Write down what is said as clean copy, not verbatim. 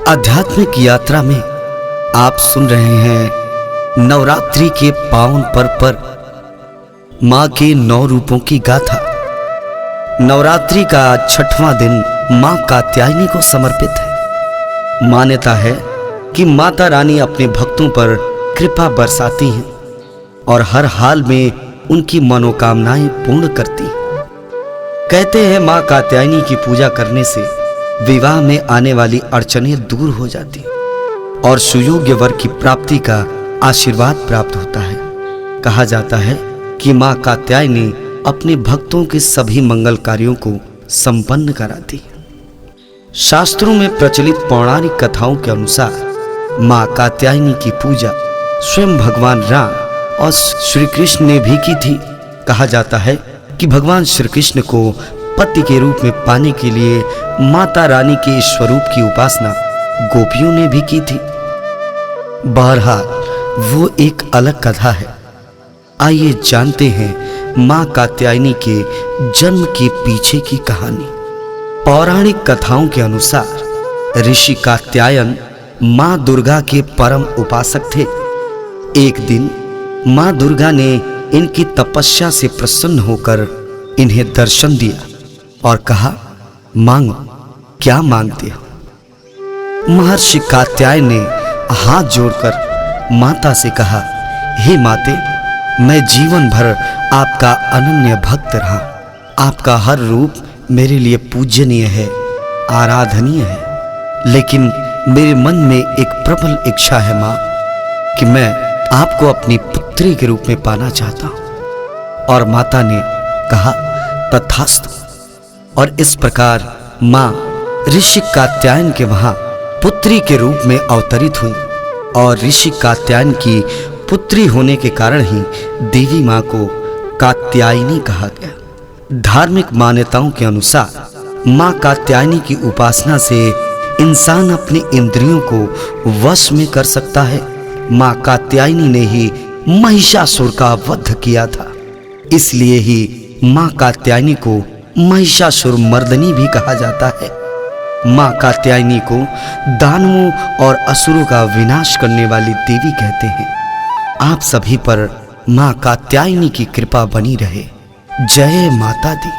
आध्यात्मिक यात्रा में आप सुन रहे हैं नवरात्रि के पावन पर्व पर मां के 9 रूपों की गाथा। नवरात्रि का 6वां दिन मां कात्यायनी को समर्पित है। मान्यता है कि माता रानी अपने भक्तों पर कृपा बरसाती हैं और हर हाल में उनकी मनोकामनाएं पूर्ण करती हैं। कहते हैं मां कात्यायनी की पूजा करने से विवाह में आने वाली अड़चनें दूर हो जाती और सुयोग्य वर की प्राप्ति का आशीर्वाद प्राप्त होता है। कहा जाता है कि मां कात्यायनी अपने भक्तों के सभी मंगल कार्यों को संपन्न कराती है। शास्त्रों में प्रचलित पौराणिक कथाओं के अनुसार मां कात्यायनी की पूजा स्वयं भगवान राम और श्री कृष्ण ने भी की थी। कहा जाता है कि भगवान श्री कृष्ण को पति के रूप में पाने के लिए माता रानी के स्वरूप की उपासना गोपियों ने भी की थी। बहरहाल वो एक अलग कथा है। आइए जानते हैं मां कात्यायनी के जन्म के पीछे की कहानी। पौराणिक कथाओं के अनुसार ऋषि कात्यायन मां दुर्गा के परम उपासक थे। एक दिन मां दुर्गा ने इनकी तपस्या से प्रसन्न होकर इन्हें दर्शन दिया और कहा, मांगो, क्या मांगते हो। महर्षि कात्यायन ने हाथ जोड़कर माता से कहा, हे माते, मैं जीवन भर आपका अनन्य भक्त रहा। आपका हर रूप मेरे लिए पूजनीय है, आराधनीय है, लेकिन मेरे मन में एक प्रबल इच्छा है मां कि मैं आपको अपनी पुत्री के रूप में पाना चाहता हूं। और माता ने कहा, तथास्तु। और इस प्रकार मां ऋषि कात्यायन के वहां पुत्री के रूप में अवतरित हुई और ऋषि कात्यायन की पुत्री होने के कारण ही देवी मां को कात्यायनी कहा गया। धार्मिक मान्यताओं के अनुसार मां कात्यायनी की उपासना से इंसान अपनी इंद्रियों को वश में कर सकता है। मां कात्यायनी ने ही महिषासुर का वध किया था, इसलिए ही मां कात्यायनी को महिषासुर मर्दनी भी कहा जाता है। मां कात्यायनी को दानवों और असुरों का विनाश करने वाली देवी कहते हैं। आप सभी पर मां कात्यायनी की कृपा बनी रहे। जय माता दी।